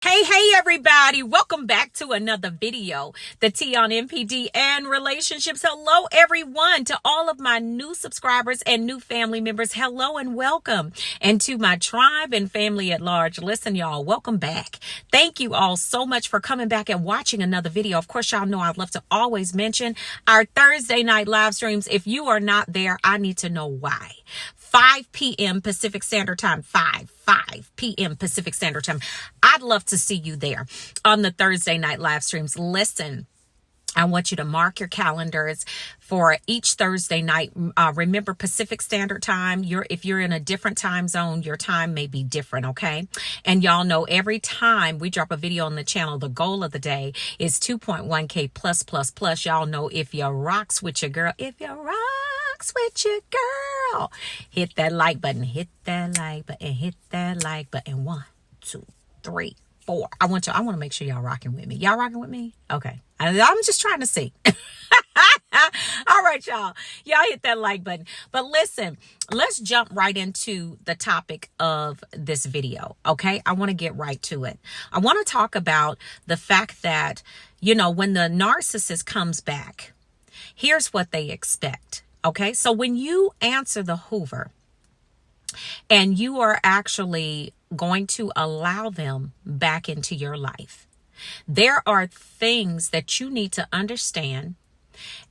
Hey, everybody. Welcome back to another video, the T on NPD and relationships. Hello, everyone. To all of my new subscribers and new family members, hello and welcome. And to my tribe and family at large, listen, y'all, welcome back. Thank you all so much for coming back and watching another video. Of course, y'all know I'd love to always mention our Thursday night live streams. If you are not there, I need to know why. 5 p.m. Pacific Standard Time, 5 p.m. Pacific Standard Time. I'd love to see you there on the Thursday night live streams. Listen, I want you to mark your calendars for each Thursday night. Remember Pacific Standard Time. If you're in a different time zone, your time may be different, okay? And y'all know every time we drop a video on the channel, the goal of the day is 2.1K plus. Y'all know if you rocks with your girl, hit that like button, hit that like button. 1, 2, 3, 4. I want to make sure y'all rocking with me. Y'all rocking with me? Okay. I'm just trying to see. All right, y'all hit that like button. But listen, let's jump right into the topic of this video. Okay. I want to get right to it. I want to talk about the fact that, when the narcissist comes back, here's what they expect. Okay, so when you answer the Hoover and you are actually going to allow them back into your life, there are things that you need to understand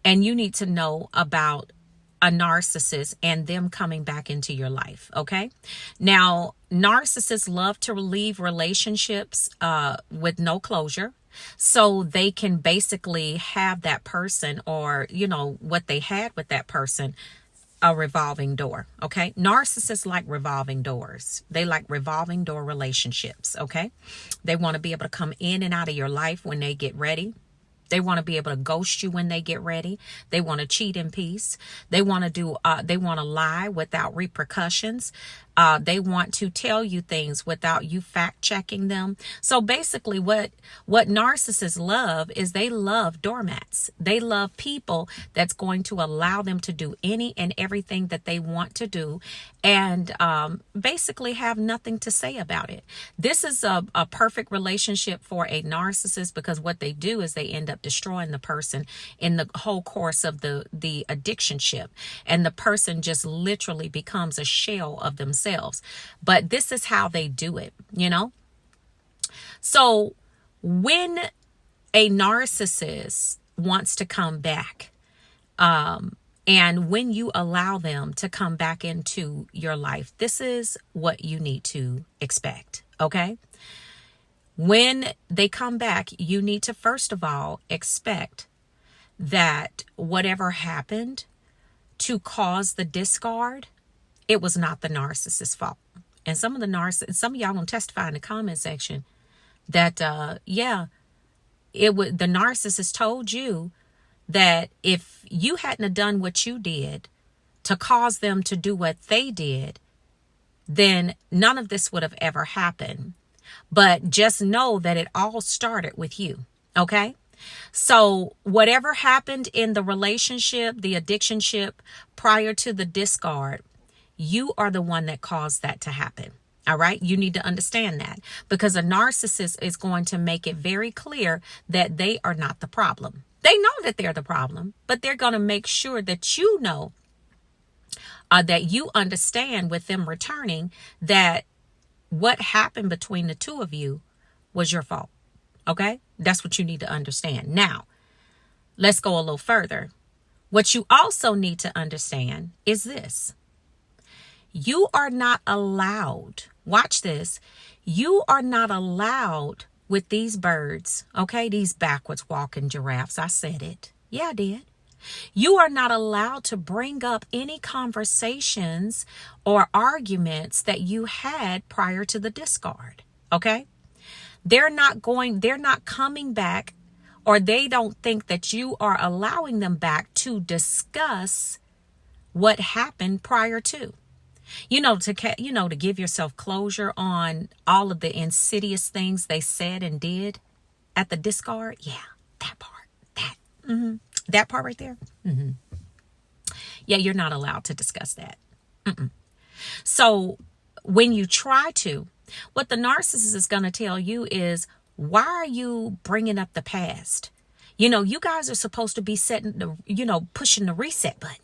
and you need to know about a narcissist and them coming back into your life. Okay, now narcissists love to leave relationships with no closure. So they can basically have that person or, what they had with that person, a revolving door. Okay. Narcissists like revolving doors. They like revolving door relationships. Okay. They want to be able to come in and out of your life when they get ready. They want to be able to ghost you when they get ready. They want to cheat in peace. They want to lie without repercussions. They want to tell you things without you fact checking them. So basically what narcissists love is they love doormats. They love people that's going to allow them to do any and everything that they want to do and basically have nothing to say about it. This is a perfect relationship for a narcissist because what they do is they end up destroying the person in the whole course of the addiction-ship. And the person just literally becomes a shell of themselves. But this is how they do it, So when a narcissist wants to come back, and when you allow them to come back into your life, this is what you need to expect, okay? When they come back, you need to, first of all, expect that whatever happened to cause the discard, it was not the narcissist's fault. And some of y'all gonna testify in the comment section that, the narcissist told you that if you hadn't have done what you did to cause them to do what they did, then none of this would have ever happened. But just know that it all started with you. Okay. So whatever happened in the relationship, the addiction-ship prior to the discard, you are the one that caused that to happen. All right. You need to understand that because a narcissist is going to make it very clear that they are not the problem. They know that they're the problem, but they're going to make sure that you know that you understand with them returning that what happened between the two of you was your fault. Okay. That's what you need to understand. Now, let's go a little further. What you also need to understand is this. You are not allowed, watch this, you are not allowed with these birds, okay, these backwards walking giraffes. I said it. Yeah, I did. You are not allowed to bring up any conversations or arguments that you had prior to the discard, okay? They're not coming back, or they don't think that you are allowing them back to discuss what happened prior to. To give yourself closure on all of the insidious things they said and did at the discard. Yeah, that part, that part right there. Yeah, you're not allowed to discuss that. So when you try to, What the narcissist is going to tell you is, why are you bringing up the past? You guys are supposed to be pushing the reset button.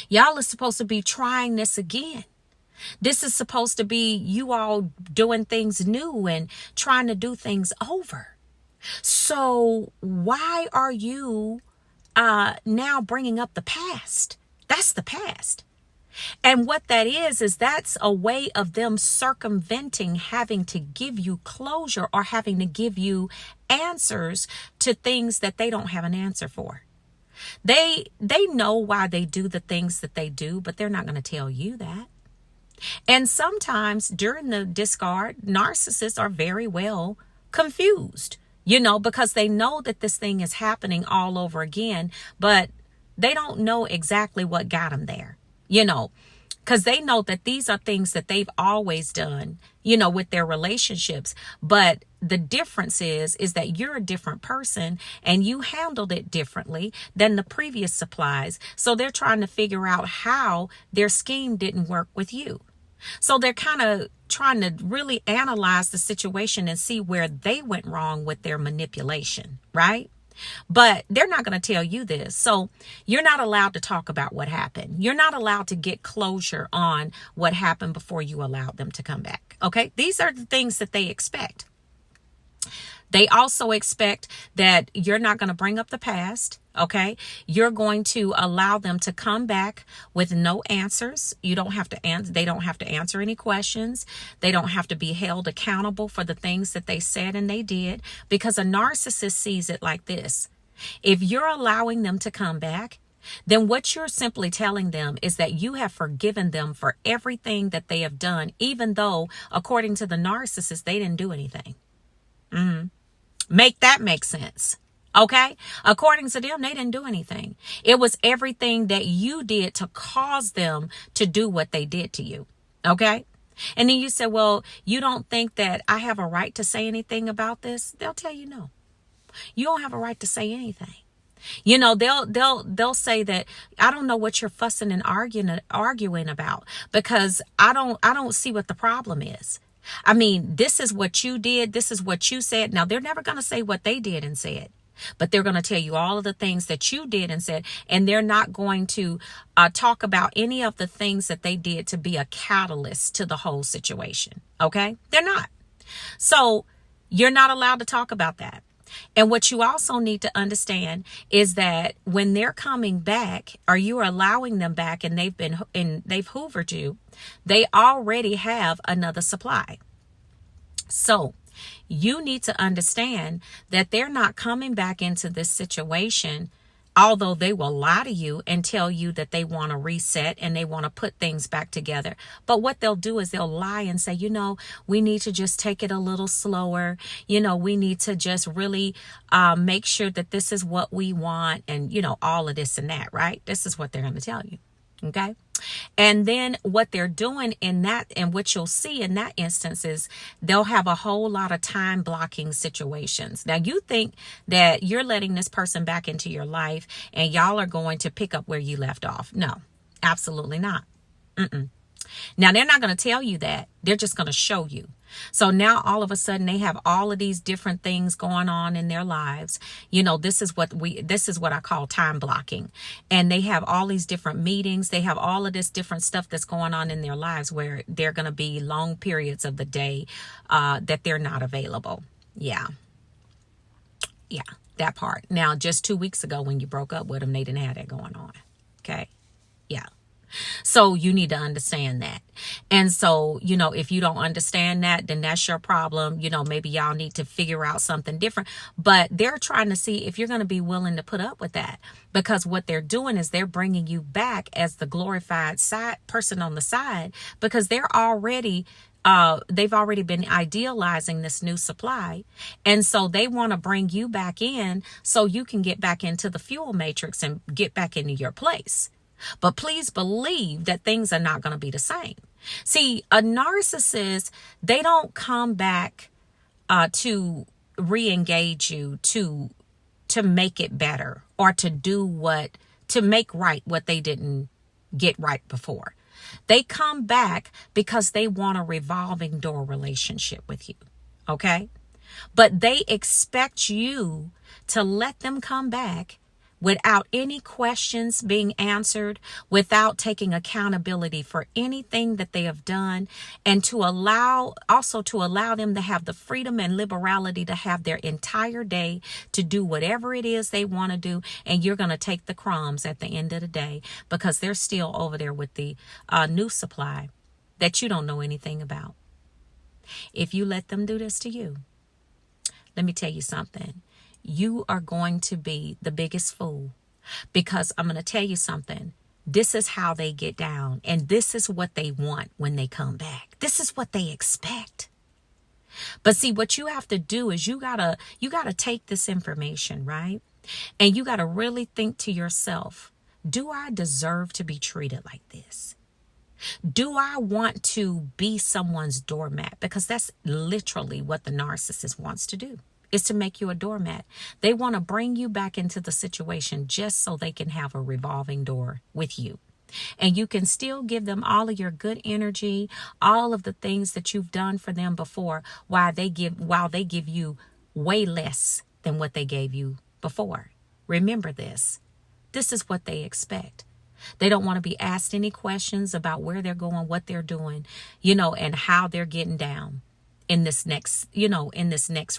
Y'all are supposed to be trying this again. This is supposed to be you all doing things new and trying to do things over. So why are you now bringing up the past? That's the past. And what that is that's a way of them circumventing having to give you closure or having to give you answers to things that they don't have an answer for. They know why they do the things that they do, but they're not going to tell you that. And sometimes during the discard, narcissists are very well confused, because they know that this thing is happening all over again, but they don't know exactly what got them there, because they know that these are things that they've always done, with their relationships. But the difference is that you're a different person and you handled it differently than the previous supplies. So they're trying to figure out how their scheme didn't work with you. So they're kind of trying to really analyze the situation and see where they went wrong with their manipulation, right? But they're not going to tell you this. So you're not allowed to talk about what happened. You're not allowed to get closure on what happened before you allowed them to come back. Okay, these are the things that they expect. They also expect that you're not going to bring up the past. Okay, you're going to allow them to come back with no answers. You don't have to answer. They don't have to answer any questions. They don't have to be held accountable for the things that they said and they did, because a narcissist sees it like this. If you're allowing them to come back, then what you're simply telling them is that you have forgiven them for everything that they have done, even though, according to the narcissist, they didn't do anything. Make that make sense. Okay. According to them, they didn't do anything. It was everything that you did to cause them to do what they did to you. Okay. And then you say, well, you don't think that I have a right to say anything about this? They'll tell you no. You don't have a right to say anything. They'll say that I don't know what you're fussing and arguing about, because I don't see what the problem is. I mean, this is what you did. This is what you said. Now, they're never going to say what they did and said, but they're going to tell you all of the things that you did and said. And they're not going to talk about any of the things that they did to be a catalyst to the whole situation. Okay, they're not. So you're not allowed to talk about that. And what you also need to understand is that when they're coming back, or you're allowing them back, and they've hoovered you, they already have another supply. So you need to understand that they're not coming back into this situation, although they will lie to you and tell you that they want to reset and they want to put things back together. But what they'll do is they'll lie and say, we need to just take it a little slower. We need to just really make sure that this is what we want. And, all of this and that, right? This is what they're going to tell you. Okay. And then what they're doing in that, and what you'll see in that instance, is they'll have a whole lot of time blocking situations. Now, you think that you're letting this person back into your life and y'all are going to pick up where you left off. No, absolutely not. Now, they're not going to tell you that. They're just going to show you. So now all of a sudden they have all of these different things going on in their lives. This is what I call time blocking. And they have all these different meetings. They have all of this different stuff that's going on in their lives, where they're going to be long periods of the day that they're not available. Yeah, that part. Now, just 2 weeks ago when you broke up with them, they didn't have that going on. Okay. Yeah. So you need to understand that. And so, if you don't understand that, then that's your problem. Maybe y'all need to figure out something different. But they're trying to see if you're going to be willing to put up with that, because what they're doing is they're bringing you back as the glorified side person on the side, because they've already been idealizing this new supply. And so they want to bring you back in so you can get back into the fuel matrix and get back into your place. But please believe that things are not going to be the same. See, a narcissist, they don't come back to re-engage you, to make it better, or to make right what they didn't get right before. They come back because they want a revolving door relationship with you. Okay? But they expect you to let them come back without any questions being answered, without taking accountability for anything that they have done, and to allow them to have the freedom and liberality to have their entire day to do whatever it is they want to do. And you're going to take the crumbs at the end of the day because they're still over there with the new supply that you don't know anything about. If you let them do this to you, let me tell you something. You are going to be the biggest fool, because I'm going to tell you something. This is how they get down, and this is what they want when they come back. This is what they expect. But see, what you have to do is you gotta take this information, right? And you gotta really think to yourself, do I deserve to be treated like this? Do I want to be someone's doormat? Because that's literally what the narcissist wants to do, is to make you a doormat. They want to bring you back into the situation just so they can have a revolving door with you. And you can still give them all of your good energy, all of the things that you've done for them before, while they give you way less than what they gave you before. Remember this. This is what they expect. They don't want to be asked any questions about where they're going, what they're doing, and how they're getting down in this next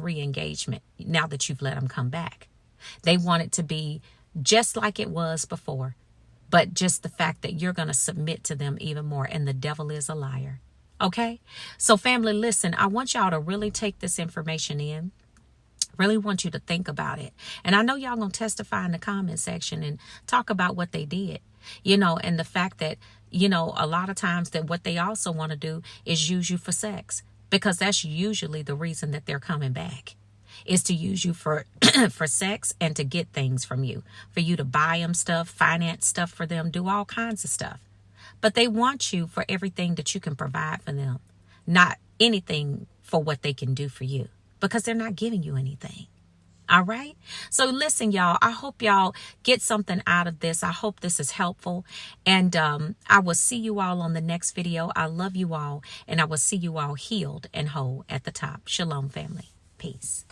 re-engagement, now that you've let them come back. They want it to be just like it was before, but just the fact that you're going to submit to them even more, and the devil is a liar. Okay? So family, listen, I want y'all to really take this information in. Really want you to think about it. And I know y'all going to testify in the comment section and talk about what they did, and the fact that, a lot of times that what they also want to do is use you for sex. Because that's usually the reason that they're coming back, is to use you for for sex and to get things from you, for you to buy them stuff, finance stuff for them, do all kinds of stuff. But they want you for everything that you can provide for them, not anything for what they can do for you, because they're not giving you anything. All right. So listen, y'all, I hope y'all get something out of this. I hope this is helpful. And I will see you all on the next video. I love you all. And I will see you all healed and whole at the top. Shalom, family. Peace.